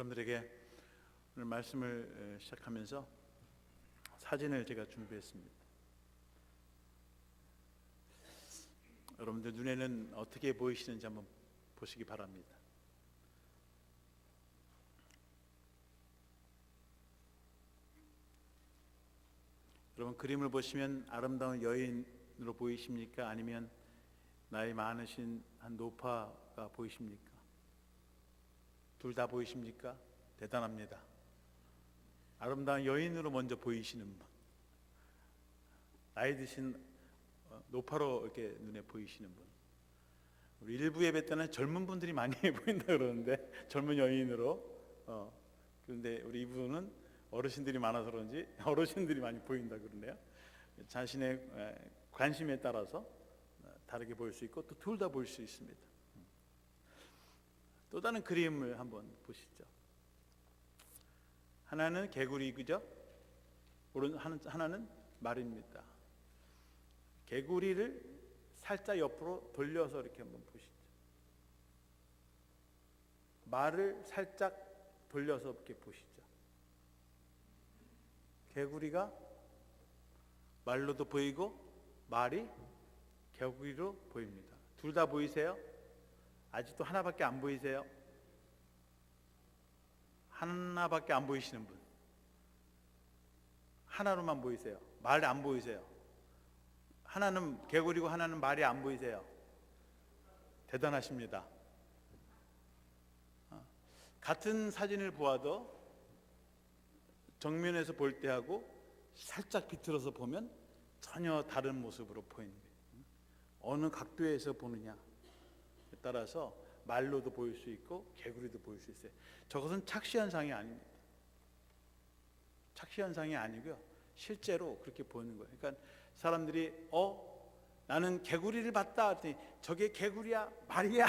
여러분들에게 오늘 말씀을 시작하면서 사진을 제가 준비했습니다. 여러분들 눈에는 어떻게 보이시는지 한번 보시기 바랍니다. 여러분, 그림을 보시면 아름다운 여인으로 보이십니까? 아니면 나이 많으신 한 노파가 보이십니까? 둘 다 보이십니까? 대단합니다. 아름다운 여인으로 먼저 보이시는 분, 나이 드신 노파로 이렇게 눈에 보이시는 분. 우리 일부 예배 때는 젊은 분들이 많이 보인다 그러는데, 젊은 여인으로. 그런데 우리 이부는 어르신들이 많아서 그런지 어르신들이 많이 보인다 그러네요. 자신의 관심에 따라서 다르게 보일 수 있고 또 둘 다 보일 수 있습니다. 또 다른 그림을 한번 보시죠. 하나는 개구리, 그죠? 하나는 말입니다. 개구리를 살짝 옆으로 돌려서 이렇게 한번 보시죠. 말을 살짝 돌려서 이렇게 보시죠. 개구리가 말로도 보이고 말이 개구리로 보입니다. 둘 다 보이세요? 아직도 하나밖에 안 보이세요? 하나밖에 안 보이시는 분, 하나로만 보이세요? 말 안 보이세요? 하나는 개구리고 하나는 말이 안 보이세요? 대단하십니다. 같은 사진을 보아도 정면에서 볼 때하고 살짝 비틀어서 보면 전혀 다른 모습으로 보이는 거예요. 어느 각도에서 보느냐에 따라서 말로도 보일 수 있고 개구리도 보일 수 있어요. 저것은 착시현상이 아닙니다. 착시현상이 아니고요, 실제로 그렇게 보이는 거예요. 그러니까 사람들이 나는 개구리를 봤다 하더니 저게 개구리야? 말이야?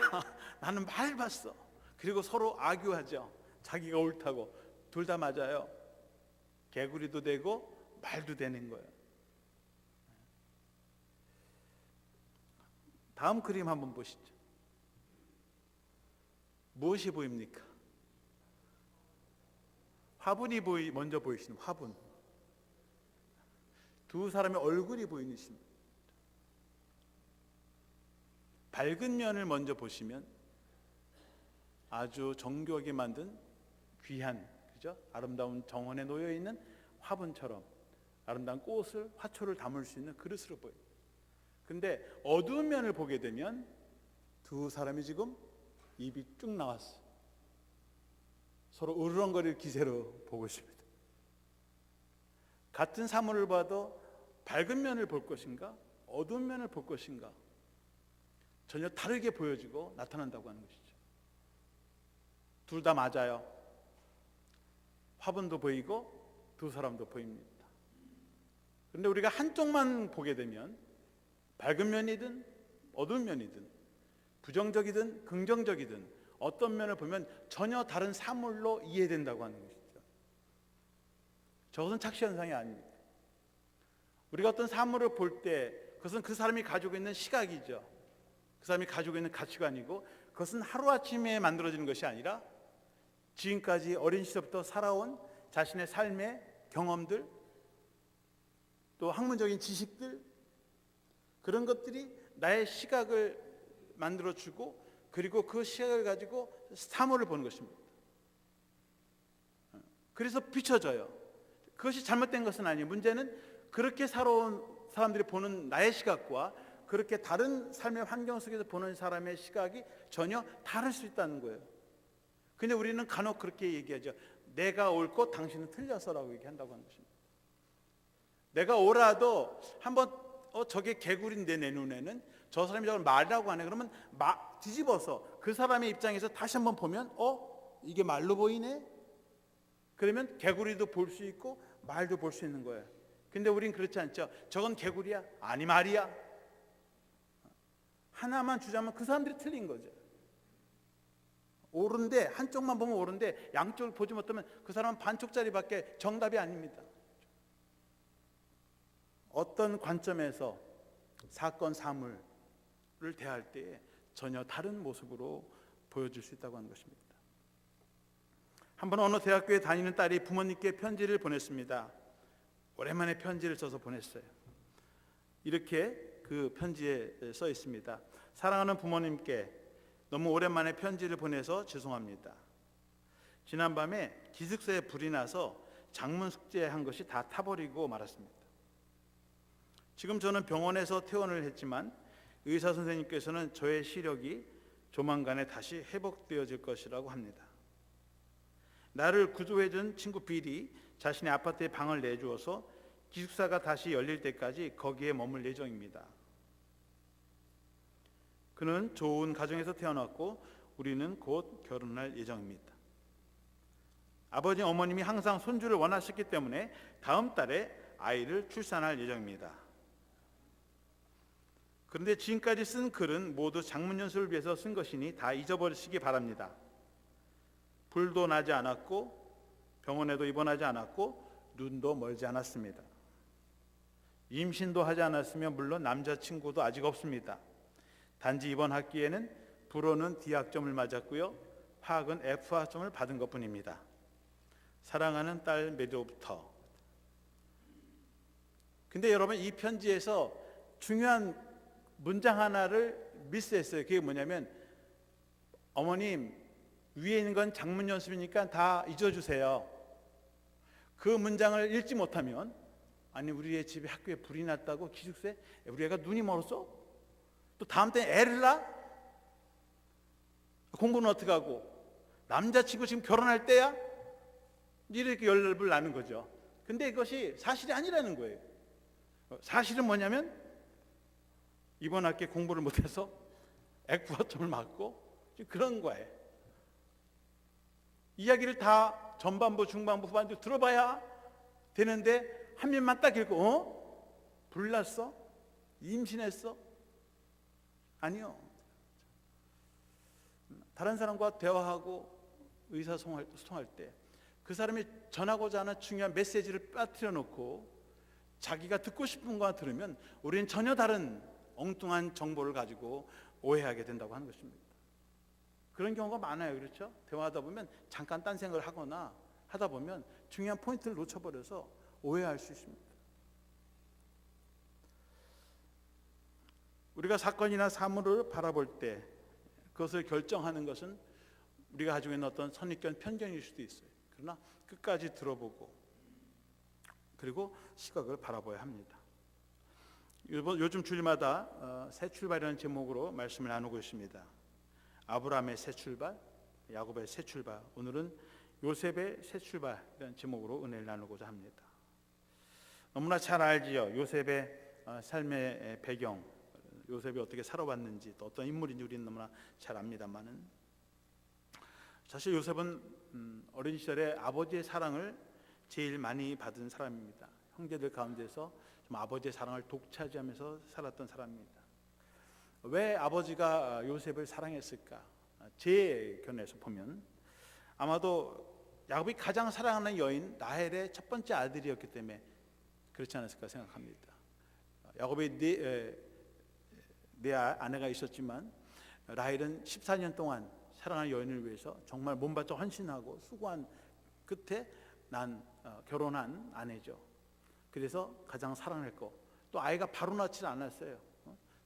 나는 말 봤어. 그리고 서로 아규하죠. 자기가 옳다고. 둘 다 맞아요. 개구리도 되고 말도 되는 거예요. 다음 그림 한번 보시죠. 무엇이 보입니까? 화분이 먼저 보이시는 화분. 두 사람의 얼굴이 보이는 것입니다. 밝은 면을 먼저 보시면 아주 정교하게 만든 귀한, 그죠? 아름다운 정원에 놓여 있는 화분처럼 아름다운 꽃을, 화초를 담을 수 있는 그릇으로 보여요. 근데 어두운 면을 보게 되면 두 사람이 지금 입이 쭉 나왔어요. 서로 으르렁거릴 기세로 보고 있습니다. 같은 사물을 봐도 밝은 면을 볼 것인가 어두운 면을 볼 것인가 전혀 다르게 보여지고 나타난다고 하는 것이죠. 둘 다 맞아요. 화분도 보이고 두 사람도 보입니다. 그런데 우리가 한쪽만 보게 되면 밝은 면이든 어두운 면이든 부정적이든 긍정적이든 어떤 면을 보면 전혀 다른 사물로 이해된다고 하는 것이죠. 저것은 착시현상이 아닙니다. 우리가 어떤 사물을 볼 때 그것은 그 사람이 가지고 있는 시각이죠. 그 사람이 가지고 있는 가치관이고, 그것은 하루아침에 만들어지는 것이 아니라 지금까지 어린 시절부터 살아온 자신의 삶의 경험들, 또 학문적인 지식들, 그런 것들이 나의 시각을 만들어주고, 그리고 그 시각을 가지고 사물을 보는 것입니다. 그래서 비춰져요. 그것이 잘못된 것은 아니에요. 문제는 그렇게 살아온 사람들이 보는 나의 시각과 그렇게 다른 삶의 환경 속에서 보는 사람의 시각이 전혀 다를 수 있다는 거예요. 근데 우리는 간혹 그렇게 얘기하죠. 내가 옳고 당신은 틀렸어라고 얘기한다고 하는 것입니다. 내가 옳아도 한번 저게 개구리인데 내 눈에는 저 사람이 저걸 말이라고 하네. 그러면 뒤집어서 그 사람의 입장에서 다시 한번 보면 이게 말로 보이네? 그러면 개구리도 볼 수 있고 말도 볼 수 있는 거예요. 근데 우린 그렇지 않죠. 저건 개구리야? 아니 말이야. 하나만 주자면 그 사람들이 틀린 거죠. 옳은데 한쪽만 보면 옳은데 양쪽을 보지 못하면 그 사람은 반쪽짜리밖에 정답이 아닙니다. 어떤 관점에서 사건 사물을 대할 때에 전혀 다른 모습으로 보여줄 수 있다고 하는 것입니다. 한번 어느 대학교에 다니는 딸이 부모님께 편지를 보냈습니다. 오랜만에 편지를 써서 보냈어요. 이렇게 그 편지에 써 있습니다. 사랑하는 부모님께 너무 오랜만에 편지를 보내서 죄송합니다. 지난밤에 기숙사에 불이 나서 장문 숙제한 것이 다 타버리고 말았습니다. 지금 저는 병원에서 퇴원을 했지만 의사 선생님께서는 저의 시력이 조만간에 다시 회복되어질 것이라고 합니다. 나를 구조해준 친구 빌이 자신의 아파트에 방을 내주어서 기숙사가 다시 열릴 때까지 거기에 머물 예정입니다. 그는 좋은 가정에서 태어났고 우리는 곧 결혼할 예정입니다. 아버지 어머님이 항상 손주를 원하셨기 때문에 다음 달에 아이를 출산할 예정입니다. 그런데 지금까지 쓴 글은 모두 장문 연수를 위해서 쓴 것이니 다 잊어버리시기 바랍니다. 불도 나지 않았고 병원에도 입원하지 않았고 눈도 멀지 않았습니다. 임신도 하지 않았으면 물론 남자친구도 아직 없습니다. 단지 이번 학기에는 불어는 D학점을 맞았고요, 화학은 F학점을 받은 것뿐입니다. 사랑하는 딸 메리부터. 근데 여러분, 이 편지에서 중요한 문장 하나를 미스했어요. 그게 뭐냐면, 어머님, 위에 있는 건 장문 연습이니까 다 잊어주세요. 그 문장을 읽지 못하면, 아니 우리 애 집에 학교에 불이 났다고 기숙사에 우리 애가 눈이 멀었어? 또 다음 때 애를 낳아? 공부는 어떻게 하고? 남자친구 지금 결혼할 때야? 이렇게 열불 나는 거죠. 근데 이것이 사실이 아니라는 거예요. 사실은 뭐냐면 이번 학기에 공부를 못해서 F학점을 맞고 그런 거예요. 이야기를 다 전반부, 중반부, 후반부 들어봐야 되는데 한 면만 딱 읽고 불났어? 임신했어? 아니요. 다른 사람과 대화하고 의사소통할 때 그 사람이 전하고자 하는 중요한 메시지를 빠뜨려 놓고 자기가 듣고 싶은 것만 들으면 우리는 전혀 다른 엉뚱한 정보를 가지고 오해하게 된다고 하는 것입니다. 그런 경우가 많아요. 그렇죠? 대화하다 보면 잠깐 딴 생각을 하거나 하다 보면 중요한 포인트를 놓쳐버려서 오해할 수 있습니다. 우리가 사건이나 사물을 바라볼 때 그것을 결정하는 것은 우리가 가지고 있는 어떤 선입견, 편견일 수도 있어요. 그러나 끝까지 들어보고 그리고 시각을 바라봐야 합니다. 요즘 주일마다 새 출발이라는 제목으로 말씀을 나누고 있습니다. 아브라함의 새 출발, 야곱의 새 출발, 오늘은 요셉의 새 출발이라는 제목으로 은혜를 나누고자 합니다. 너무나 잘 알지요. 요셉의 삶의 배경, 요셉이 어떻게 살아왔는지, 또 어떤 인물인지 우리는 너무나 잘 압니다만은, 사실 요셉은 어린 시절에 아버지의 사랑을 제일 많이 받은 사람입니다. 형제들 가운데서 좀 아버지의 사랑을 독차지하면서 살았던 사람입니다. 왜 아버지가 요셉을 사랑했을까? 제 견해에서 보면 아마도 야곱이 가장 사랑하는 여인 라헬의 첫 번째 아들이었기 때문에 그렇지 않았을까 생각합니다. 야곱이 네 아내가 있었지만 라헬은 14년 동안 사랑하는 여인을 위해서 정말 몸바쳐 헌신하고 수고한 끝에 결혼한 아내죠. 그래서 가장 사랑했고, 또 아이가 바로 낳지 않았어요.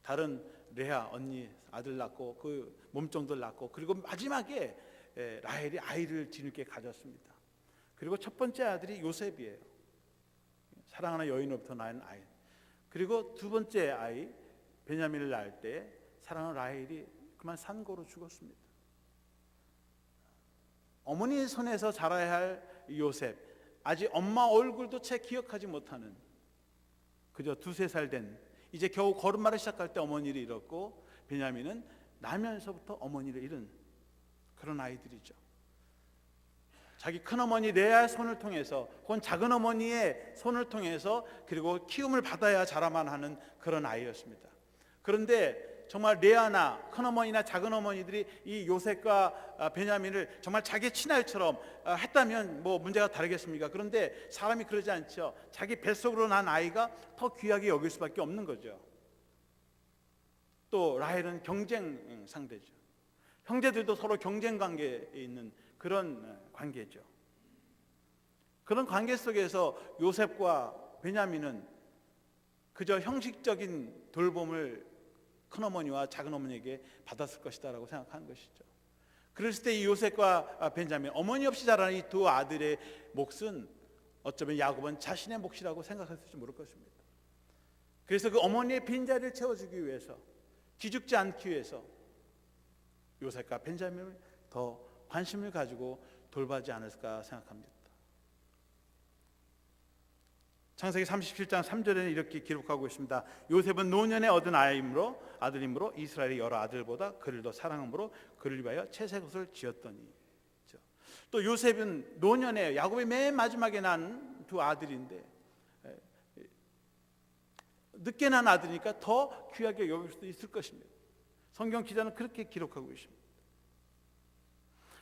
다른 레아 언니 아들 낳고 그 몸종들 낳고, 그리고 마지막에 라헬이 아이를 뒤늦게 가졌습니다. 그리고 첫 번째 아들이 요셉이에요. 사랑하는 여인으로부터 낳은 아이. 그리고 두 번째 아이 베냐민을 낳을 때 사랑하는 라헬이 그만 산고로 죽었습니다. 어머니 손에서 자라야 할 요셉, 아직 엄마 얼굴도 채 기억하지 못하는, 그저 2-3살 된, 이제 겨우 걸음마를 시작할 때 어머니를 잃었고, 베냐민은 나면서부터 어머니를 잃은 그런 아이들이죠. 자기 큰어머니 레아의 손을 통해서, 혹은 작은어머니의 손을 통해서, 그리고 키움을 받아야 자라만 하는 그런 아이였습니다. 그런데 정말 레아나 큰어머니나 작은어머니들이 이 요셉과 베냐민을 정말 자기 친아이처럼 했다면 뭐 문제가 다르겠습니까? 그런데 사람이 그러지 않죠. 자기 뱃속으로 난 아이가 더 귀하게 여길 수밖에 없는 거죠. 또 라헬은 경쟁 상대죠. 형제들도 서로 경쟁 관계에 있는 그런 관계죠. 그런 관계 속에서 요셉과 베냐민은 그저 형식적인 돌봄을 큰어머니와 작은어머니에게 받았을 것이다라고 생각하는 것이죠. 그랬을 때 이 요셉과 베냐민, 어머니 없이 자란 이 두 아들의 몫은 어쩌면 야곱은 자신의 몫이라고 생각했을지 모를 것입니다. 그래서 그 어머니의 빈자리를 채워주기 위해서, 기죽지 않기 위해서 요셉과 베냐민을 더 관심을 가지고 돌봐지 않았을까 생각합니다. 창세기 37장 3절에는 이렇게 기록하고 있습니다. 요셉은 노년에 얻은 아들이므로 이스라엘의 여러 아들보다 그를 더 사랑함으로 그를 위하여 채색 옷을 지었더니. 또 요셉은 노년에 야곱의 맨 마지막에 난 두 아들인데 늦게 난 아들이니까 더 귀하게 여길 수도 있을 것입니다. 성경 기자는 그렇게 기록하고 있습니다.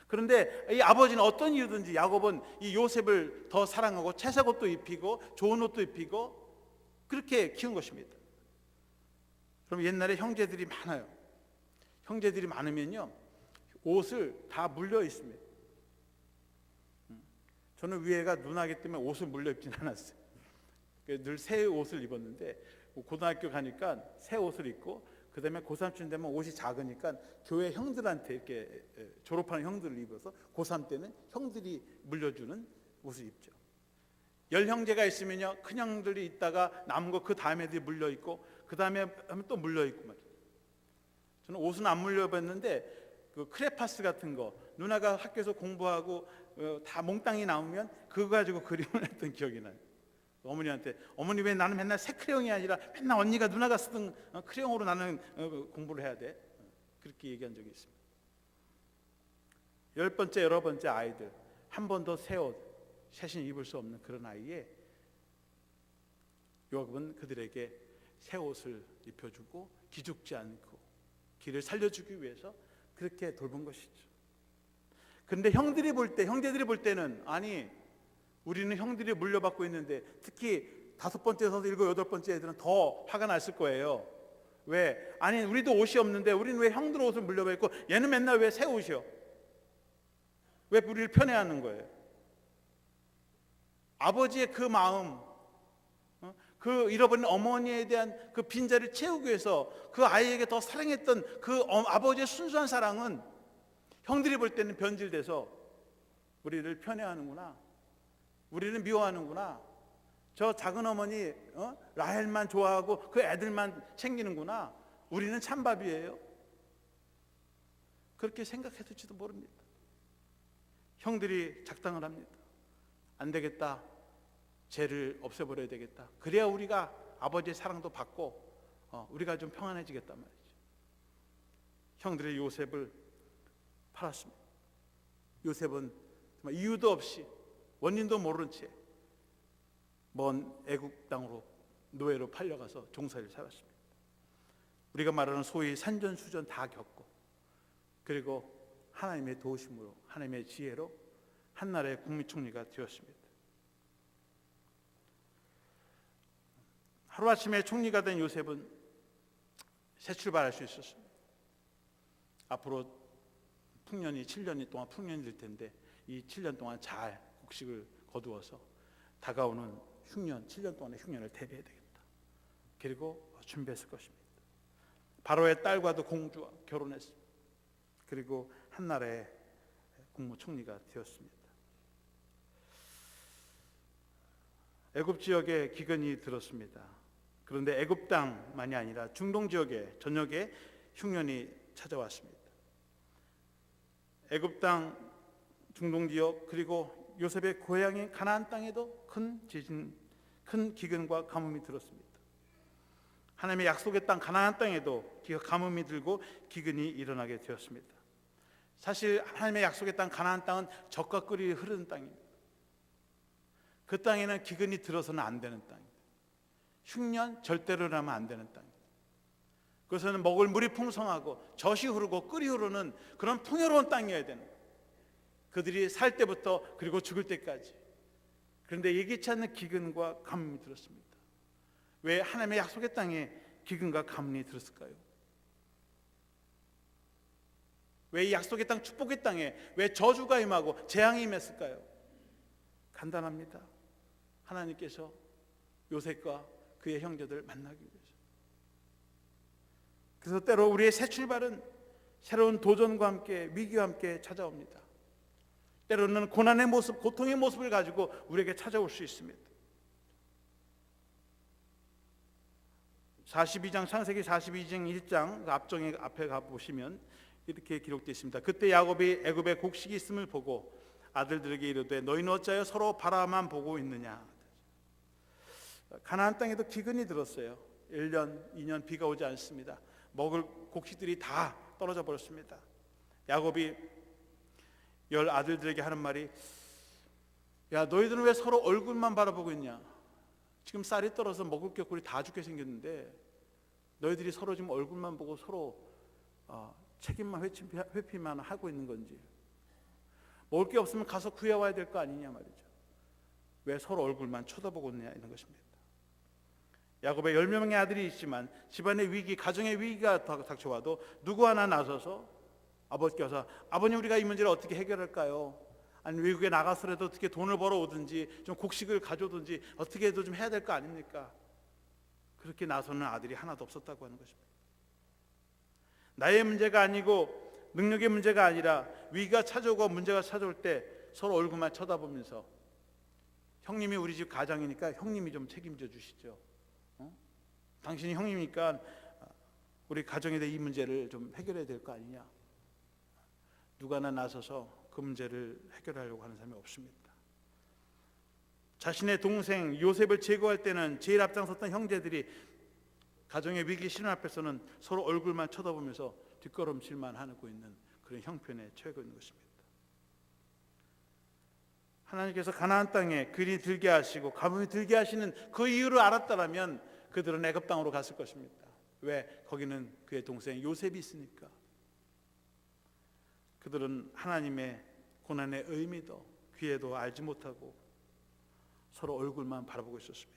그런데 이 아버지는 어떤 이유든지 야곱은 이 요셉을 더 사랑하고 채색 옷도 입히고 좋은 옷도 입히고 그렇게 키운 것입니다. 그럼 옛날에 형제들이 많아요. 형제들이 많으면요 옷을 다 물려 있습니다. 저는 위에가 누나기 때문에 옷을 물려 입진 않았어요. 늘 새 옷을 입었는데 고등학교 가니까 새 옷을 입고 그 다음에 고3쯤 되면 옷이 작으니까 교회 형들한테 이렇게 졸업하는 형들을 입어서 고3 때는 형들이 물려주는 옷을 입죠. 10형제가 있으면요 큰 형들이 있다가 남은 거 그 다음 애들이 물려 있고 그 다음에 하면 또 물려 있고 말이죠. 저는 옷은 안 물려 입었는데 그 크레파스 같은 거 누나가 학교에서 공부하고 다 몽땅이 나오면 그거 가지고 그림을 했던 기억이 나요. 어머니한테 어머니 왜 나는 맨날 새 크레용이 아니라 맨날 언니가 누나가 쓰던 크레용으로 나는 공부를 해야 돼? 그렇게 얘기한 적이 있습니다. 10번째 11번째 아이들 한 번도 새 옷 새신 입을 수 없는 그런 아이에 야곱은 그들에게 새 옷을 입혀주고 기죽지 않고 길을 살려주기 위해서 그렇게 돌본 것이죠. 그런데 형제들이 볼 때는 아니 우리는 형들이 물려받고 있는데 특히 5번째, 6, 7, 8번째 애들은 더 화가 났을 거예요. 왜? 아니 우리도 옷이 없는데 우리는 왜 형들 옷을 물려받고 얘는 맨날 왜 새 옷이요? 왜 우리를 편애하는 거예요? 아버지의 그 마음, 그 잃어버린 어머니에 대한 그 빈자리를 채우기 위해서 그 아이에게 더 사랑했던 그 아버지의 순수한 사랑은 형들이 볼 때는 변질돼서 우리를 편애하는구나, 우리를 미워하는구나, 저 작은 어머니 라헬만 좋아하고 그 애들만 챙기는구나, 우리는 찬밥이에요. 그렇게 생각했을지도 모릅니다. 형들이 작당을 합니다. 안 되겠다, 죄를 없애버려야 되겠다. 그래야 우리가 아버지의 사랑도 받고 우리가 좀 평안해지겠단 말이죠. 형들의 요셉을 팔았습니다. 요셉은 정말 이유도 없이 원인도 모른 채 먼 애국 땅으로 노예로 팔려가서 종살이를 살았습니다. 우리가 말하는 소위 산전수전 다 겪고 그리고 하나님의 도우심으로 하나님의 지혜로 한나라의 국무총리가 되었습니다. 하루아침에 총리가 된 요셉은 새 출발할 수 있었습니다. 앞으로 풍년이 7년이 동안 풍년이 될 텐데 이 7년 동안 잘 곡식을 거두어서 다가오는 흉년 7년 동안의 흉년을 대비해야 되겠다. 그리고 준비했을 것입니다. 바로의 딸과도 공주와 결혼했습니다. 그리고 한나라의 국무총리가 되었습니다. 애굽 지역에 기근이 들었습니다. 그런데 애굽 땅만이 아니라 중동 지역에 전역에 흉년이 찾아왔습니다. 애굽 땅, 중동 지역 그리고 요셉의 고향인 가나안 땅에도 큰 지진, 큰 기근과 가뭄이 들었습니다. 하나님의 약속의 땅 가나안 땅에도 가뭄이 들고 기근이 일어나게 되었습니다. 사실 하나님의 약속의 땅 가나안 땅은 젖과 꿀이 흐르는 땅입니다. 그 땅에는 기근이 들어서는 안 되는 땅입니다. 흉년 절대로 나면 안 되는 땅입니다. 그것은 먹을 물이 풍성하고 젖이 흐르고 꿀이 흐르는 그런 풍요로운 땅이어야 되는 거예요. 그들이 살 때부터 그리고 죽을 때까지. 그런데 예기치 않는 기근과 가뭄이 들었습니다. 왜 하나님의 약속의 땅에 기근과 가뭄이 들었을까요? 왜 이 약속의 땅, 축복의 땅에 왜 저주가 임하고 재앙이 임했을까요? 간단합니다. 하나님께서 요셉과 그의 형제들을 만나기 위해서. 그래서 때로 우리의 새 출발은 새로운 도전과 함께 위기와 함께 찾아옵니다. 때로는 고난의 모습, 고통의 모습을 가지고 우리에게 찾아올 수 있습니다. 42장, 창세기 42장 1장 앞에 가보시면 이렇게 기록되어 있습니다. 그때 야곱이 애굽에 곡식이 있음을 보고 아들들에게 이르되 너희는 어찌하여 서로 바라만 보고 있느냐. 가나안 땅에도 기근이 들었어요. 1년, 2년 비가 오지 않습니다. 먹을 곡식들이 다 떨어져 버렸습니다. 야곱이 10 아들들에게 하는 말이, 야, 너희들은 왜 서로 얼굴만 바라보고 있냐? 지금 쌀이 떨어서 먹을 게 없고 우리 다 죽게 생겼는데 너희들이 서로 지금 얼굴만 보고 서로 책임만 회피만 하고 있는 건지, 먹을 게 없으면 가서 구해와야 될 거 아니냐 말이죠. 왜 서로 얼굴만 쳐다보고 있느냐 이런 것입니다. 야곱의 10명의 아들이 있지만 집안의 위기, 가정의 위기가 닥쳐와도 누구 하나 나서서 아버지께서, 아버님 우리가 이 문제를 어떻게 해결할까요? 아니 외국에 나가서라도 어떻게 돈을 벌어 오든지 좀 곡식을 가져오든지 어떻게 해도 좀 해야 될 거 아닙니까? 그렇게 나서는 아들이 하나도 없었다고 하는 것입니다. 나의 문제가 아니고 능력의 문제가 아니라 위기가 찾아오고 문제가 찾아올 때 서로 얼굴만 쳐다보면서, 형님이 우리 집 가장이니까 형님이 좀 책임져 주시죠. 당신이 형님이니까 우리 가정에 대해 이 문제를 좀 해결해야 될 거 아니냐. 누가 하나 나서서 그 문제를 해결하려고 하는 사람이 없습니다. 자신의 동생 요셉을 제거할 때는 제일 앞장섰던 형제들이 가정의 위기 시련 앞에서는 서로 얼굴만 쳐다보면서 뒷걸음질만 하고 있는 그런 형편에 처해 있는 것입니다. 하나님께서 가나안 땅에 근이 들게 하시고 가뭄이 들게 하시는 그 이유를 알았다면 그들은 애굽 땅으로 갔을 것입니다. 왜? 거기는 그의 동생 요셉이 있으니까. 그들은 하나님의 고난의 의미도 귀에도 알지 못하고 서로 얼굴만 바라보고 있었습니다.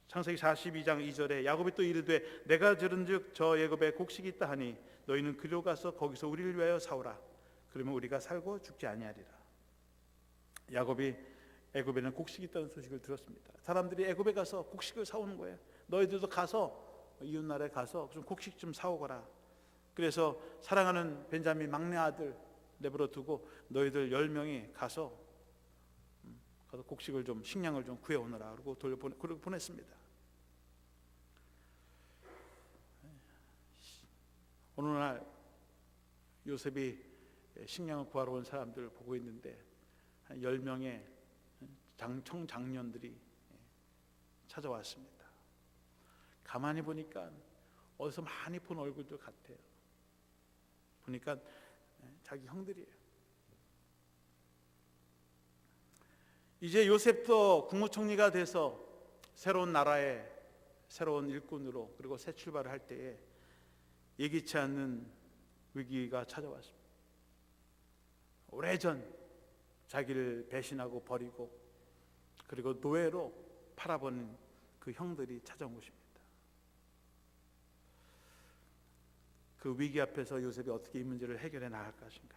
창세기 42장 2절에 야곱이 또 이르되 내가 들은즉 저 애굽에 곡식이 있다 하니 너희는 그리로 가서 거기서 우리를 위하여 사오라. 그러면 우리가 살고 죽지 아니하리라. 야곱이 애굽에는 곡식이 있다는 소식을 들었습니다. 사람들이 애굽에 가서 곡식을 사오는 거예요. 너희들도 가서 이웃나라에 가서 좀 곡식 좀 사오거라. 그래서 사랑하는 벤자민 막내 아들 내버려 두고 너희들 10명이 가서 곡식을 좀, 식량을 좀 구해오느라 그러고 보냈습니다. 어느 날 요셉이 식량을 구하러 온 사람들을 보고 있는데 한 10명의 청장년들이 찾아왔습니다. 가만히 보니까 어디서 많이 본 얼굴들 같아요. 보니까 자기 형들이에요. 이제 요셉도 국무총리가 돼서 새로운 나라의 새로운 일꾼으로 그리고 새 출발을 할 때에 예기치 않는 위기가 찾아왔습니다. 오래전 자기를 배신하고 버리고 그리고 노예로 팔아버린 그 형들이 찾아온 것입니다. 그 위기 앞에서 요셉이 어떻게 이 문제를 해결해 나갈 것인가.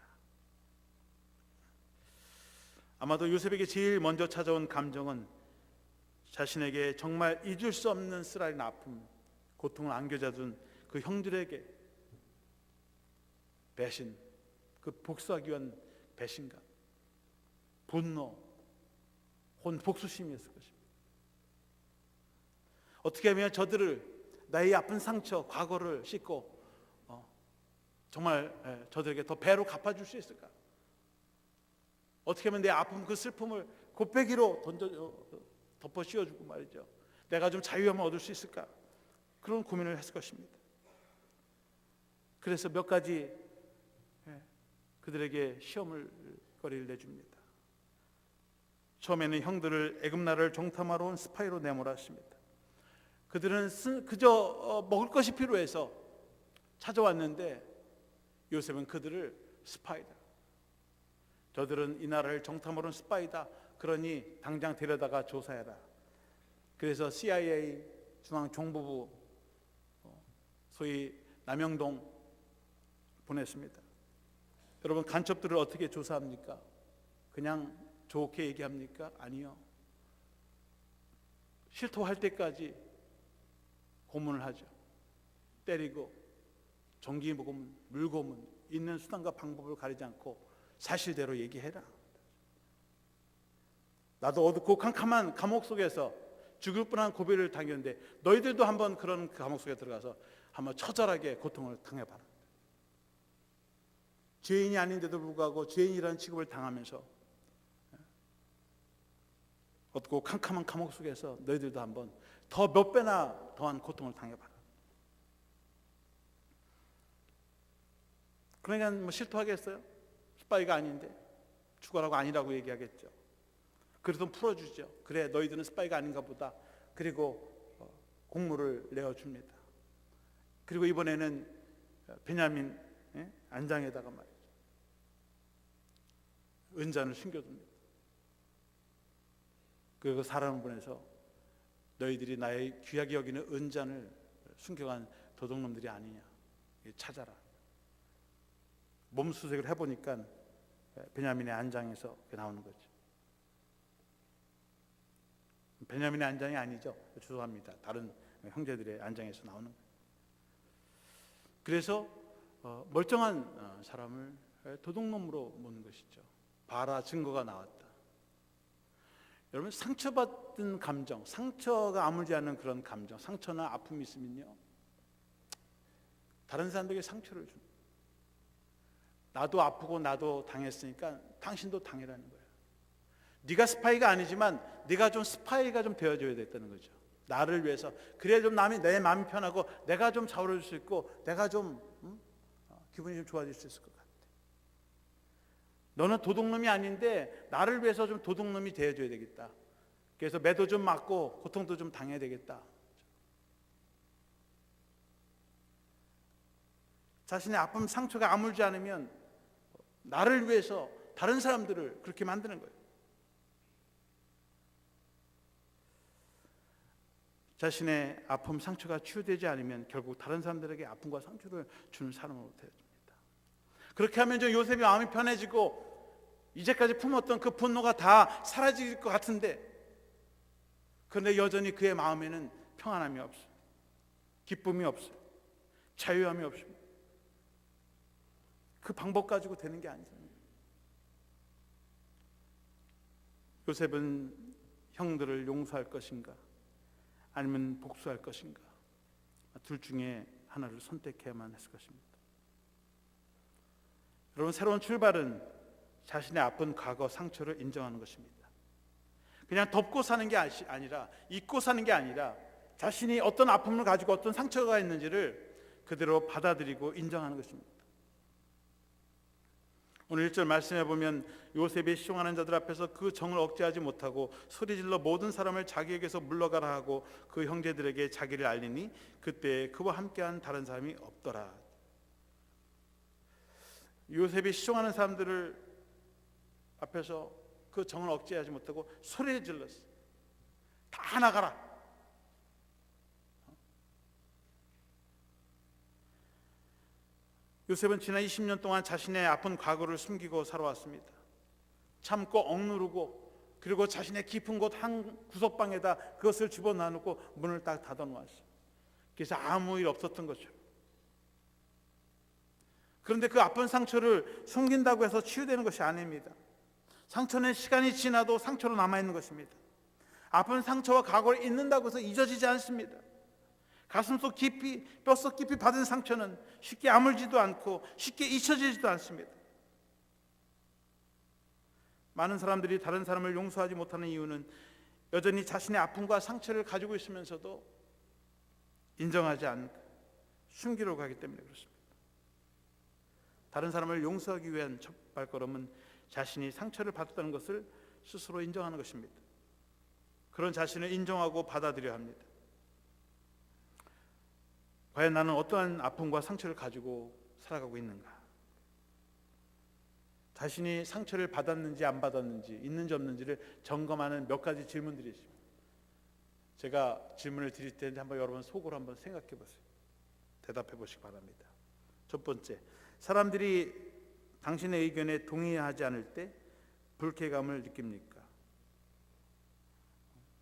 아마도 요셉에게 제일 먼저 찾아온 감정은 자신에게 정말 잊을 수 없는 쓰라린 아픔, 고통을 안겨자둔 그 형들에게 배신, 그 복수하기 위한 배신감, 분노, 혹은 복수심이었을 것입니다. 어떻게 하면 저들을, 나의 아픈 상처, 과거를 씻고 정말 저들에게 더 배로 갚아줄 수 있을까? 어떻게 하면 내 아픔, 그 슬픔을 곱빼기로 덮어 씌워주고 말이죠. 내가 좀 자유함을 얻을 수 있을까? 그런 고민을 했을 것입니다. 그래서 몇 가지 그들에게 시험을 거리를 내줍니다. 처음에는 형들을 애굽 나라를 정탐하러 온 스파이로 내몰았습니다. 그들은 그저 먹을 것이 필요해서 찾아왔는데 요셉은 그들을 스파이다, 저들은 이 나라를 정탐하러 온 스파이다, 그러니 당장 데려다가 조사해라. 그래서 CIA 중앙정보부 소위 남영동 보냈습니다. 여러분, 간첩들을 어떻게 조사합니까? 그냥 좋게 얘기합니까? 아니요. 실토할 때까지 고문을 하죠. 때리고 전기고문, 물고문, 있는 수단과 방법을 가리지 않고 사실대로 얘기해라. 나도 어둡고 캄캄한 감옥 속에서 죽을 뻔한 고비를 당겼는데 너희들도 한번 그런 감옥 속에 들어가서 한번 처절하게 고통을 당해봐라. 죄인이 아닌데도 불구하고 죄인이라는 취급을 당하면서 어둡고 캄캄한 감옥 속에서 너희들도 한번 더 몇 배나 더한 고통을 당해봐라. 그러니까 뭐 실토하겠어요? 스파이가 아닌데 죽어라고 아니라고 얘기하겠죠. 그래도 풀어주죠. 그래, 너희들은 스파이가 아닌가 보다. 그리고 공물을 내어줍니다. 그리고 이번에는 베냐민 안장에다가 말이죠, 은잔을 숨겨둡니다. 그리고 사람을 보내서 너희들이 나의 귀하게 여기는 은잔을 숨겨간 도둑놈들이 아니냐, 찾아라. 몸수색을 해보니까 베냐민의 안장에서 나오는 거죠. 베냐민의 안장이 아니죠. 죄송합니다. 다른 형제들의 안장에서 나오는 거예요. 그래서 멀쩡한 사람을 도둑놈으로 모는 것이죠. 봐라, 증거가 나왔다. 여러분, 상처받은 감정, 상처가 아물지 않는 그런 감정, 상처나 아픔이 있으면요, 다른 사람들에게 상처를 줍니다. 나도 아프고 나도 당했으니까 당신도 당해라는 거예요. 네가 스파이가 아니지만 네가 좀 스파이가 좀 되어줘야 됐다는 거죠. 나를 위해서. 그래야 좀 내 마음이 편하고 내가 좀 좌우를 수 있고 내가 좀 기분이 좀 좋아질 수 있을 것 같아. 너는 도둑놈이 아닌데 나를 위해서 좀 도둑놈이 되어줘야 되겠다. 그래서 매도 좀 맞고 고통도 좀 당해야 되겠다. 자신의 아픔, 상처가 아물지 않으면 나를 위해서 다른 사람들을 그렇게 만드는 거예요. 자신의 아픔, 상처가 치유되지 않으면 결국 다른 사람들에게 아픔과 상처를 주는 사람으로 되어집니다. 그렇게 하면 요셉이 마음이 편해지고 이제까지 품었던 그 분노가 다 사라질 것 같은데, 그런데 여전히 그의 마음에는 평안함이 없어요. 기쁨이 없어요. 자유함이 없습니다. 그 방법 가지고 되는 게 아니잖아요. 요셉은 형들을 용서할 것인가 아니면 복수할 것인가, 둘 중에 하나를 선택해야만 했을 것입니다. 여러분, 새로운 출발은 자신의 아픈 과거 상처를 인정하는 것입니다. 그냥 덮고 사는 게 아니라, 잊고 사는 게 아니라 자신이 어떤 아픔을 가지고 어떤 상처가 있는지를 그대로 받아들이고 인정하는 것입니다. 오늘 1절 말씀해 보면 요셉이 시종하는 자들 앞에서 그 정을 억제하지 못하고 소리질러 모든 사람을 자기에게서 물러가라 하고 그 형제들에게 자기를 알리니 그때 그와 함께한 다른 사람이 없더라. 요셉이 시종하는 사람들을 앞에서 그 정을 억제하지 못하고 소리를 질렀어. 다 나가라. 요셉은 지난 20년 동안 자신의 아픈 과거를 숨기고 살아왔습니다. 참고 억누르고, 그리고 자신의 깊은 곳 한 구석방에다 그것을 집어넣고 문을 딱 닫아놓았어요. 그래서 아무 일 없었던 거죠. 그런데 그 아픈 상처를 숨긴다고 해서 치유되는 것이 아닙니다. 상처는 시간이 지나도 상처로 남아있는 것입니다. 아픈 상처와 과거를 잊는다고 해서 잊어지지 않습니다. 가슴속 깊이, 뼛속 깊이 받은 상처는 쉽게 아물지도 않고 쉽게 잊혀지지도 않습니다. 많은 사람들이 다른 사람을 용서하지 못하는 이유는 여전히 자신의 아픔과 상처를 가지고 있으면서도 인정하지 않고 숨기려고 하기 때문에 그렇습니다. 다른 사람을 용서하기 위한 첫 발걸음은 자신이 상처를 받았다는 것을 스스로 인정하는 것입니다. 그런 자신을 인정하고 받아들여야 합니다. 과연 나는 어떠한 아픔과 상처를 가지고 살아가고 있는가? 자신이 상처를 받았는지 안 받았는지, 있는지 없는지를 점검하는 몇 가지 질문들이 있습니다. 제가 질문을 드릴 텐데 한번 여러분 속으로 한번 생각해 보세요. 대답해 보시기 바랍니다. 첫 번째, 사람들이 당신의 의견에 동의하지 않을 때 불쾌감을 느낍니까?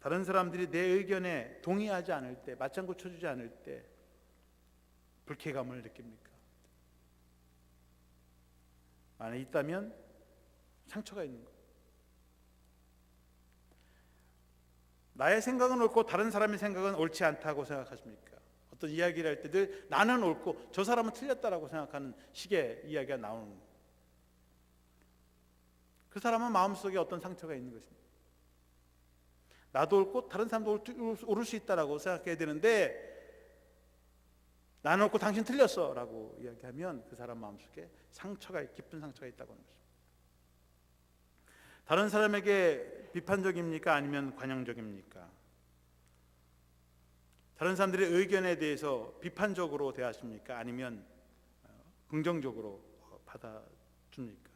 다른 사람들이 내 의견에 동의하지 않을 때, 맞장구 쳐주지 않을 때 불쾌감을 느낍니까? 안에 있다면 상처가 있는 거예요. 나의 생각은 옳고 다른 사람의 생각은 옳지 않다고 생각하십니까? 어떤 이야기를 할 때 늘 나는 옳고 저 사람은 틀렸다라고 생각하는 식의 이야기가 나오는 거예요. 그 사람은 마음속에 어떤 상처가 있는 것입니다. 나도 옳고 다른 사람도 옳을 수 있다라고 생각해야 되는데 나는 옳고 당신 틀렸어 라고 이야기하면 그 사람 마음속에 깊은 상처가 있다고 하는 것입니다. 다른 사람에게 비판적입니까? 아니면 관용적입니까? 다른 사람들의 의견에 대해서 비판적으로 대하십니까? 아니면 긍정적으로 받아줍니까?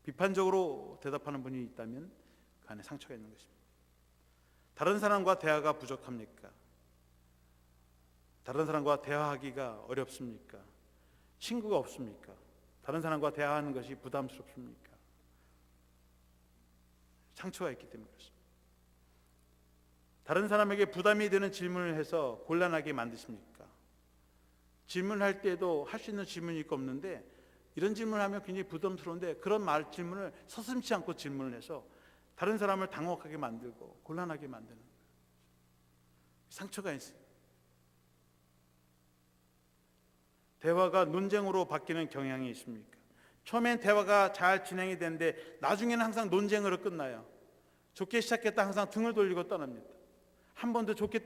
비판적으로 대답하는 분이 있다면 그 안에 상처가 있는 것입니다. 다른 사람과 대화가 부족합니까? 다른 사람과 대화하기가 어렵습니까? 친구가 없습니까? 다른 사람과 대화하는 것이 부담스럽습니까? 상처가 있기 때문에 그렇습니다. 다른 사람에게 부담이 되는 질문을 해서 곤란하게 만드십니까? 질문할 때도 할 수 있는 질문이 있고 없는데 이런 질문을 하면 굉장히 부담스러운데 그런 질문을 서슴지 않고 질문을 해서 다른 사람을 당혹하게 만들고 곤란하게 만드는 거예요. 상처가 있어요. 대화가 논쟁으로 바뀌는 경향이 있습니까? 처음엔 대화가 잘 진행이 되는데 나중에는 항상 논쟁으로 끝나요. 좋게 시작했다 항상 등을 돌리고 떠납니다. 한 번도 좋게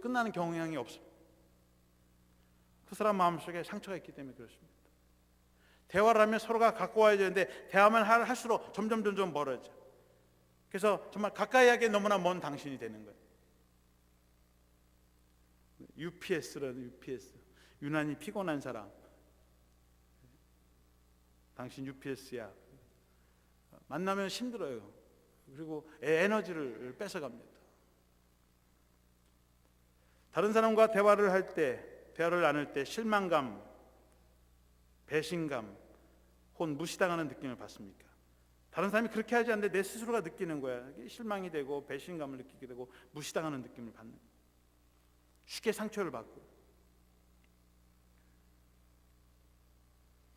끝나는 경향이 없습니다. 그 사람 마음속에 상처가 있기 때문에 그렇습니다. 대화를 하면 서로가 가까워야 되는데 대화만 할수록 점점 멀어져. 그래서 정말 가까이 하기에 너무나 먼 당신이 되는 거예요. UPS 유난히 피곤한 사람, 당신 UPS야. 만나면 힘들어요. 그리고 에너지를 뺏어갑니다. 다른 사람과 대화를 나눌 때 실망감, 배신감, 혹은 무시당하는 느낌을 받습니까? 다른 사람이 그렇게 하지 않는데 내 스스로가 느끼는 거야. 실망이 되고 배신감을 느끼게 되고 무시당하는 느낌을 받는 거야. 쉽게 상처를 받고.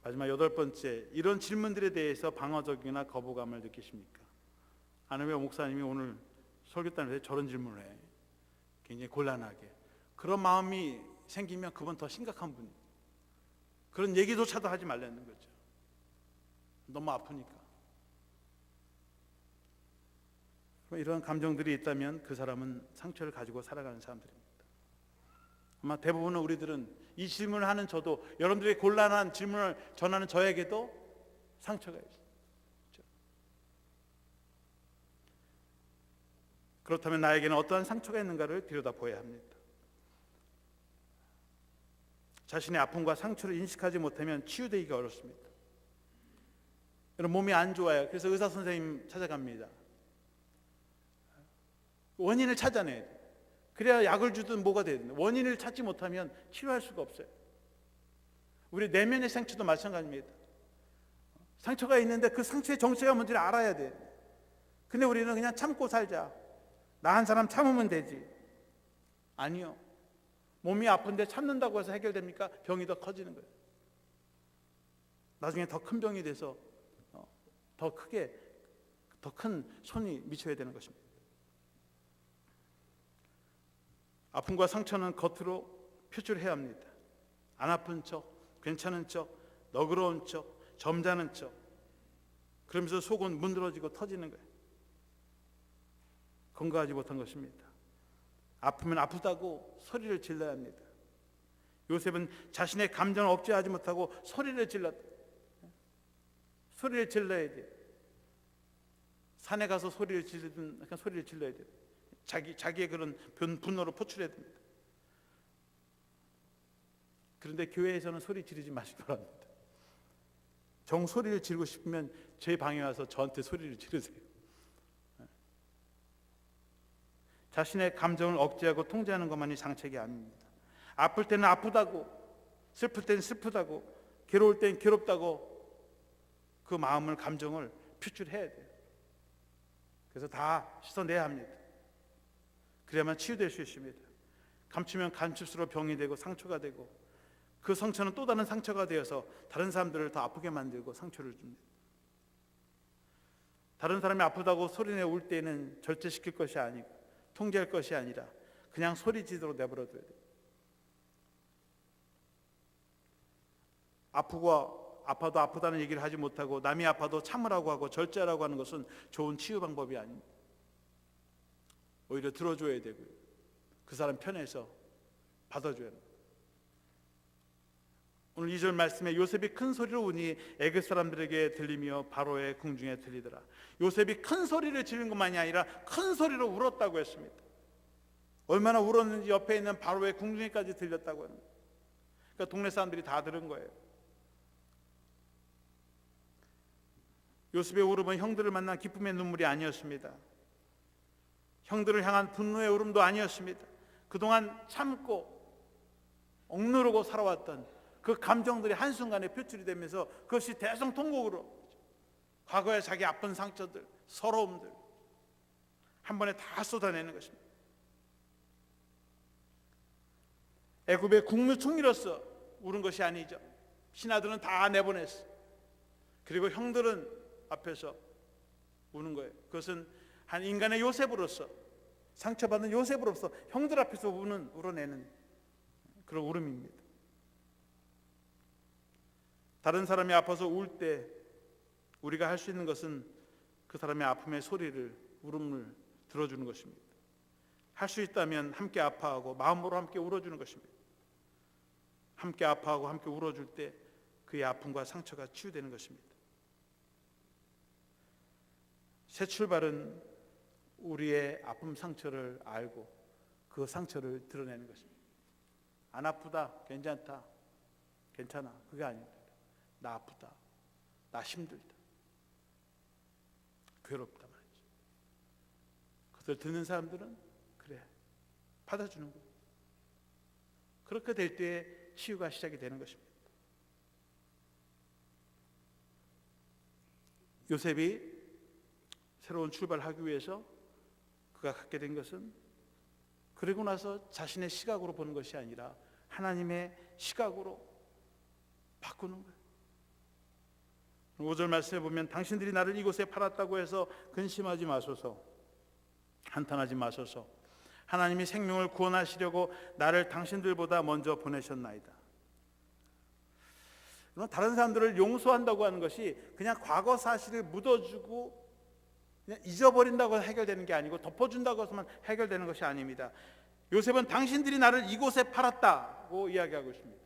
마지막 8번째, 이런 질문들에 대해서 방어적이나 거부감을 느끼십니까? 안우배 목사님이 오늘 설교단에 왜 저런 질문을 해? 굉장히 곤란하게. 그런 마음이 생기면 그건 더 심각한 분이에요. 그런 얘기조차도 하지 말라는 거죠. 너무 아프니까. 이런 감정들이 있다면 그 사람은 상처를 가지고 살아가는 사람들입니다. 아마 대부분의 우리들은 이 질문을 하는 저도, 여러분들의 곤란한 질문을 전하는 저에게도 상처가 있어요. 그렇죠? 그렇다면 나에게는 어떠한 상처가 있는가를 들여다보아야 합니다. 자신의 아픔과 상처를 인식하지 못하면 치유되기가 어렵습니다. 여러분, 몸이 안 좋아요. 그래서 의사 선생님 찾아갑니다. 원인을 찾아내야 돼요. 그래야 약을 주든 뭐가 되든 원인을 찾지 못하면 치료할 수가 없어요. 우리 내면의 상처도 마찬가지입니다. 상처가 있는데 그 상처의 정체가 뭔지를 알아야 돼요. 근데 우리는 그냥 참고 살자. 나 한 사람 참으면 되지. 아니요. 몸이 아픈데 참는다고 해서 해결됩니까? 병이 더 커지는 거예요. 나중에 더 큰 병이 돼서 더 큰 손이 미쳐야 되는 것입니다. 아픔과 상처는 겉으로 표출해야 합니다. 안 아픈 척, 괜찮은 척, 너그러운 척, 점잖은 척. 그러면서 속은 문드러지고 터지는 거예요. 건강하지 못한 것입니다. 아프면 아프다고 소리를 질러야 합니다. 요셉은 자신의 감정을 억제하지 못하고 소리를 질렀다. 소리를 질러야 돼. 산에 가서 소리를 지르든 약간 소리를 질러야 돼. 자기의 그런 분노를 포출해야 됩니다. 그런데 교회에서는 소리 지르지 마시기 바랍니다. 정 소리를 지르고 싶으면 제 방에 와서 저한테 소리를 지르세요. 자신의 감정을 억제하고 통제하는 것만이 장책이 아닙니다. 아플 때는 아프다고, 슬플 때는 슬프다고 괴로울 땐 괴롭다고 그 마음을, 감정을 표출해야 돼요. 그래서 다 씻어내야 합니다. 그래야만 치유될 수 있습니다. 감추면 감출수록 병이 되고 상처가 되고, 그 상처는 또 다른 상처가 되어서 다른 사람들을 더 아프게 만들고 상처를 줍니다. 다른 사람이 아프다고 소리내 울 때는 절제시킬 것이 아니고 통제할 것이 아니라 그냥 소리 지르도록 내버려둬야 돼요. 아파도 아프다는 얘기를 하지 못하고 남이 아파도 참으라고 하고 절제하라고 하는 것은 좋은 치유 방법이 아닙니다. 오히려 들어줘야 되고요. 그 사람 편에서 받아줘야 합니다. 오늘 2절 말씀에 요셉이 큰 소리로 우니 애굽 사람들에게 들리며 바로의 궁중에 들리더라. 요셉이 큰 소리를 지른 것만이 아니라 큰 소리로 울었다고 했습니다. 얼마나 울었는지 옆에 있는 바로의 궁중에까지 들렸다고 합니다. 그러니까 동네 사람들이 다 들은 거예요. 요셉의 울음은 형들을 만난 기쁨의 눈물이 아니었습니다. 형들을 향한 분노의 울음도 아니었습니다. 그동안 참고 억누르고 살아왔던 그 감정들이 한순간에 표출이 되면서 그것이 대성통곡으로 과거의 자기 아픈 상처들, 서러움들 한 번에 다 쏟아내는 것입니다. 애굽의 국무총리로서 울은 것이 아니죠. 신하들은 다 내보냈어. 그리고 형들은 앞에서 우는 거예요. 그것은 한 인간의 요셉으로서, 상처받은 요셉으로서 형들 앞에서 울어내는 그런 울음입니다. 다른 사람이 아파서 울 때 우리가 할 수 있는 것은 그 사람의 아픔의 소리를, 울음을 들어주는 것입니다. 할 수 있다면 함께 아파하고 마음으로 함께 울어주는 것입니다. 함께 아파하고 함께 울어줄 때 그의 아픔과 상처가 치유되는 것입니다. 새 출발은 우리의 아픔, 상처를 알고 그 상처를 드러내는 것입니다. 안 아프다, 괜찮다, 괜찮아, 그게 아닙니다. 나 아프다, 나 힘들다, 괴롭다 말이죠. 그것을 듣는 사람들은 그래, 받아주는 거예요. 그렇게 될 때에 치유가 시작이 되는 것입니다. 요셉이 새로운 출발하기 위해서 그가 갖게 된 것은, 그리고 나서 자신의 시각으로 보는 것이 아니라 하나님의 시각으로 바꾸는 거예요. 5절 말씀에 보면 당신들이 나를 이곳에 팔았다고 해서 근심하지 마소서, 한탄하지 마소서. 하나님이 생명을 구원하시려고 나를 당신들보다 먼저 보내셨나이다. 다른 사람들을 용서한다고 하는 것이 그냥 과거 사실을 묻어주고 그냥 잊어버린다고 해결되는 게 아니고 덮어준다고 해서만 해결되는 것이 아닙니다. 요셉은 당신들이 나를 이곳에 팔았다고 이야기하고 있습니다.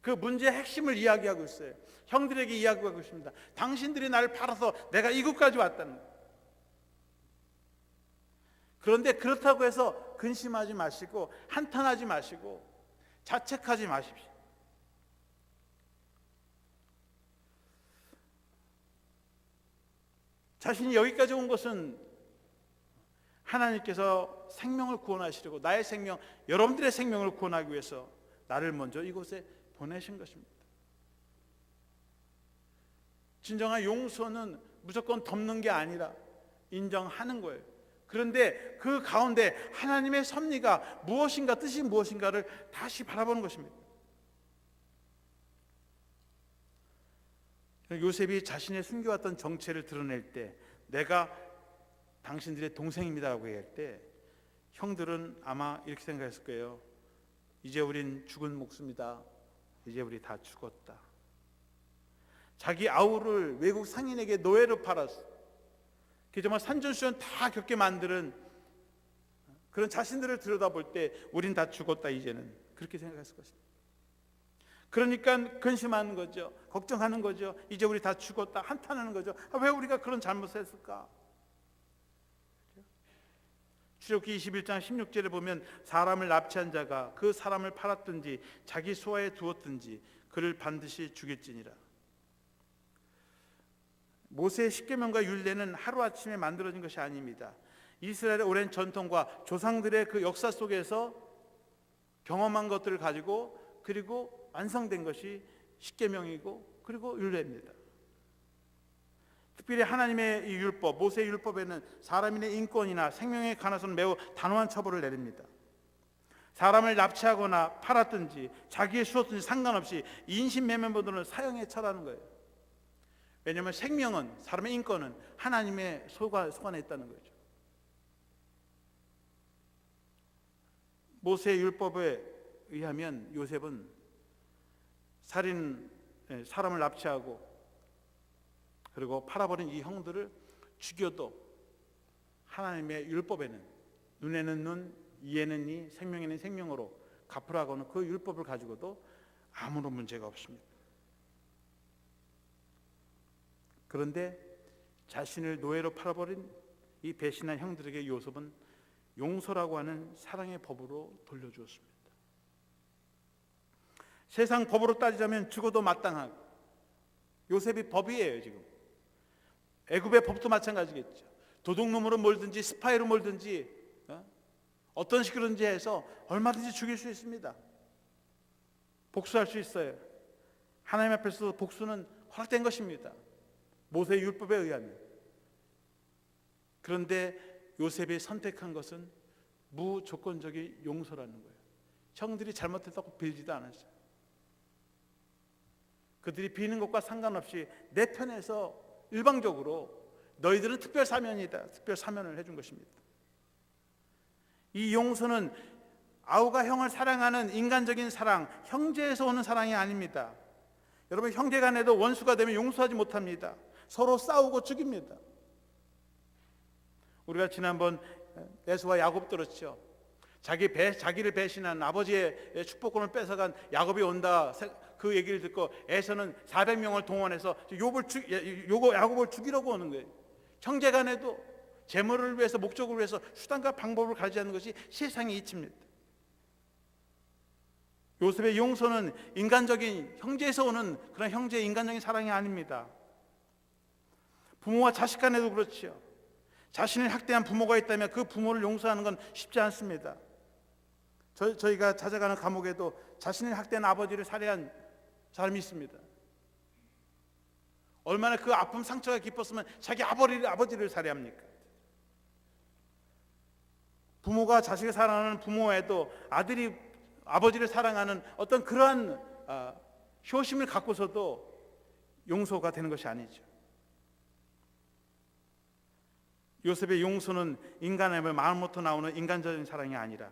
그 문제의 핵심을 이야기하고 있어요. 형들에게 이야기하고 있습니다. 당신들이 나를 팔아서 내가 이곳까지 왔다는 거예요. 그런데 그렇다고 해서 근심하지 마시고 한탄하지 마시고 자책하지 마십시오. 자신이 여기까지 온 것은 하나님께서 생명을 구원하시려고, 나의 생명, 여러분들의 생명을 구원하기 위해서 나를 먼저 이곳에 보내신 것입니다. 진정한 용서는 무조건 덮는 게 아니라 인정하는 거예요. 그런데 그 가운데 하나님의 섭리가 무엇인가, 뜻이 무엇인가를 다시 바라보는 것입니다. 요셉이 자신의 숨겨왔던 정체를 드러낼 때, 내가 당신들의 동생입니다라고 얘기할 때 형들은 아마 이렇게 생각했을 거예요. 이제 우린 죽은 목숨이다. 이제 우리 다 죽었다. 자기 아우를 외국 상인에게 노예로 팔았어. 그 정말 산전수전 다 겪게 만드는 그런 자신들을 들여다볼 때 우린 다 죽었다 이제는, 그렇게 생각했을 것입니다. 그러니까 근심하는 거죠. 걱정하는 거죠. 이제 우리 다 죽었다, 한탄하는 거죠. 왜 우리가 그런 잘못을 했을까? 출애굽기 21장 16절에 보면 사람을 납치한 자가 그 사람을 팔았든지 자기 소화에 두었든지 그를 반드시 죽일지니라. 모세의 십계명과 율례는 하루아침에 만들어진 것이 아닙니다. 이스라엘의 오랜 전통과 조상들의 그 역사 속에서 경험한 것들을 가지고 그리고 완성된 것이 십계명이고 그리고 율례입니다. 특별히 하나님의 이 율법, 모세의 율법에는 사람인의 인권이나 생명에 관해서는 매우 단호한 처벌을 내립니다. 사람을 납치하거나 팔았든지 자기의 수었든지 상관없이 인신매매모들은 사형에 처하는 거예요. 왜냐하면 생명은, 사람의 인권은 하나님의 소관에 있다는 거죠. 모세의 율법에 의하면 요셉은 사람을 납치하고 그리고 팔아버린 이 형들을 죽여도 하나님의 율법에는 눈에는 눈, 이에는 이, 생명에는 생명으로 갚으라고는 그 율법을 가지고도 아무런 문제가 없습니다. 그런데 자신을 노예로 팔아버린 이 배신한 형들에게 요셉은 용서라고 하는 사랑의 법으로 돌려주었습니다. 세상 법으로 따지자면 죽어도 마땅하고, 요셉이 법이에요. 지금 애굽의 법도 마찬가지겠죠. 도둑놈으로 몰든지 스파이로 몰든지 어떤 식으로든지 해서 얼마든지 죽일 수 있습니다. 복수할 수 있어요. 하나님 앞에서 복수는 허락된 것입니다. 모세의 율법에 의하면. 그런데 요셉이 선택한 것은 무조건적인 용서라는 거예요. 형들이 잘못했다고 빌지도 않았어요. 그들이 비는 것과 상관없이 내 편에서 일방적으로 너희들은 특별 사면이다, 특별 사면을 해준 것입니다. 이 용서는 아우가 형을 사랑하는 인간적인 사랑, 형제에서 오는 사랑이 아닙니다. 여러분, 형제 간에도 원수가 되면 용서하지 못합니다. 서로 싸우고 죽입니다. 우리가 지난번 에서와 야곱 들었죠. 자기를 배신한 아버지의 축복권을 뺏어간 야곱이 온다, 그 얘기를 듣고 에서는 400명을 동원해서 야곱을 죽이려고 오는 거예요. 형제 간에도 재물을 위해서, 목적을 위해서 수단과 방법을 가지하는 것이 세상의 이치입니다. 요셉의 용서는 인간적인, 형제에서 오는 그런 형제의 인간적인 사랑이 아닙니다. 부모와 자식 간에도 그렇지요. 자신을 학대한 부모가 있다면 그 부모를 용서하는 건 쉽지 않습니다. 저희가 찾아가는 감옥에도 자신을 학대한 아버지를 살해한 사람이 있습니다. 얼마나 그 아픔, 상처가 깊었으면 자기 아버지를 살해합니까? 부모가 자식을 사랑하는 부모에도 아들이 아버지를 사랑하는 어떤 그러한 효심을 갖고서도 용서가 되는 것이 아니죠. 요셉의 용서는 인간의 마음부터 나오는 인간적인 사랑이 아니라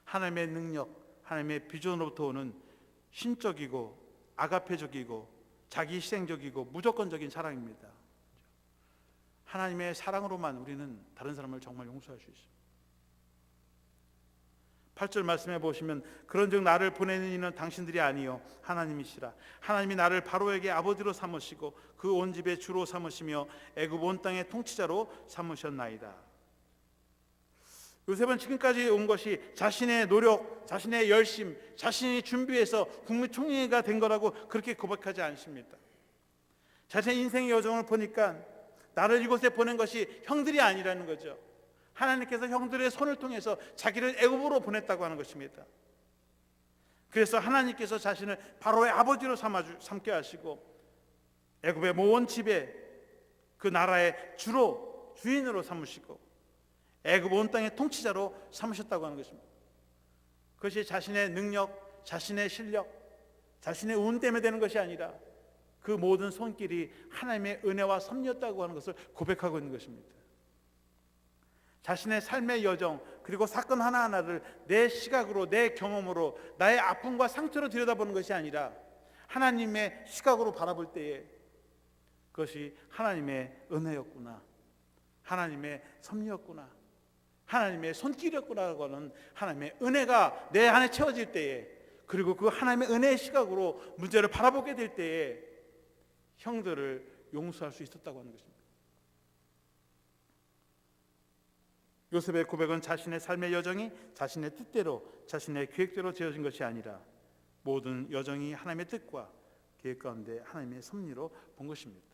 하나님의 능력, 하나님의 비전으로부터 오는 신적이고 아가페적이고 자기 희생적이고 무조건적인 사랑입니다. 하나님의 사랑으로만 우리는 다른 사람을 정말 용서할 수 있습니다. 8절 말씀해 보시면 그런즉 나를 보내는 이는 당신들이 아니요 하나님이시라. 하나님이 나를 바로에게 아버지로 삼으시고 그 온 집의 주로 삼으시며 애굽 온 땅의 통치자로 삼으셨나이다. 요셉은 지금까지 온 것이 자신의 노력, 자신의 열심, 자신이 준비해서 국무총리가 된 거라고 그렇게 고백하지 않습니다. 자신의 인생의 여정을 보니까 나를 이곳에 보낸 것이 형들이 아니라는 거죠. 하나님께서 형들의 손을 통해서 자기를 애굽으로 보냈다고 하는 것입니다. 그래서 하나님께서 자신을 바로의 아버지로 삼게 하시고 애굽의 모든 집에 그 나라의 주인으로 삼으시고 애굽 온 땅의 통치자로 삼으셨다고 하는 것입니다. 그것이 자신의 능력, 자신의 실력, 자신의 운 때문에 되는 것이 아니라 그 모든 손길이 하나님의 은혜와 섭리였다고 하는 것을 고백하고 있는 것입니다. 자신의 삶의 여정 그리고 사건 하나하나를 내 시각으로, 내 경험으로, 나의 아픔과 상처로 들여다보는 것이 아니라 하나님의 시각으로 바라볼 때에 그것이 하나님의 은혜였구나, 하나님의 섭리였구나, 하나님의 손길이었구나라고 하는 하나님의 은혜가 내 안에 채워질 때에, 그리고 그 하나님의 은혜의 시각으로 문제를 바라보게 될 때에 형들을 용서할 수 있었다고 하는 것입니다. 요셉의 고백은 자신의 삶의 여정이 자신의 뜻대로, 자신의 계획대로 지어진 것이 아니라 모든 여정이 하나님의 뜻과 계획 가운데 하나님의 섭리로 본 것입니다.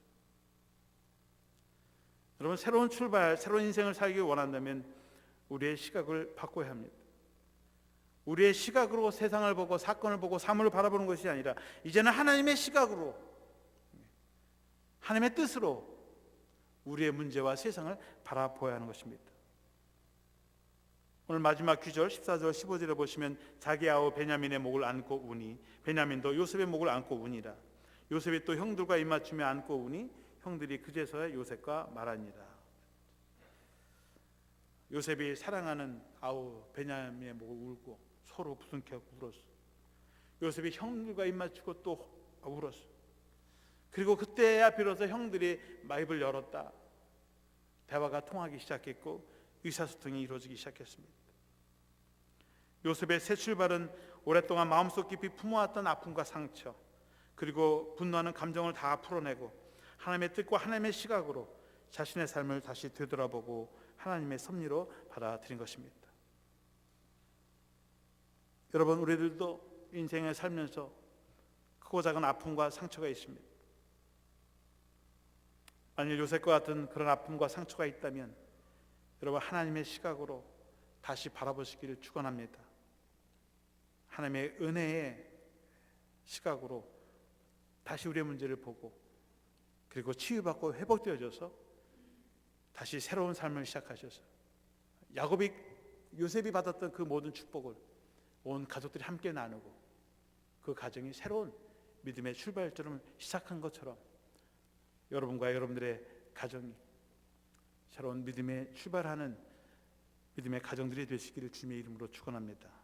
여러분, 새로운 출발, 새로운 인생을 살기 원한다면 우리의 시각을 바꿔야 합니다. 우리의 시각으로 세상을 보고 사건을 보고 사물을 바라보는 것이 아니라 이제는 하나님의 시각으로, 하나님의 뜻으로 우리의 문제와 세상을 바라보아야 하는 것입니다. 오늘 마지막 귀절 14절 15절에 보시면 자기 아우 베냐민의 목을 안고 우니 베냐민도 요셉의 목을 안고 우니라. 요셉이 또 형들과 입맞추며 안고 우니 형들이 그제서야 요셉과 말하니라. 요셉이 사랑하는 아우 베냐민의 목을 울고 서로 부둥켜 울었어. 요셉이 형들과 입맞추고 또 울었어. 그리고 그때야 비로소 형들이 마입을 열었다. 대화가 통하기 시작했고 의사소통이 이루어지기 시작했습니다. 요셉의 새 출발은 오랫동안 마음속 깊이 품어왔던 아픔과 상처, 그리고 분노하는 감정을 다 풀어내고 하나님의 뜻과 하나님의 시각으로 자신의 삶을 다시 되돌아보고 하나님의 섭리로 받아들인 것입니다. 여러분, 우리들도 인생을 살면서 크고 작은 아픔과 상처가 있습니다. 만일 요셉과 같은 그런 아픔과 상처가 있다면 여러분, 하나님의 시각으로 다시 바라보시기를 축원합니다. 하나님의 은혜의 시각으로 다시 우리의 문제를 보고 그리고 치유받고 회복되어져서 다시 새로운 삶을 시작하셔서 요셉이 받았던 그 모든 축복을 온 가족들이 함께 나누고 그 가정이 새로운 믿음의 출발점을 시작한 것처럼 여러분과 여러분들의 가정이 새로운 믿음에 출발하는 믿음의 가정들이 되시기를 주님의 이름으로 축원합니다.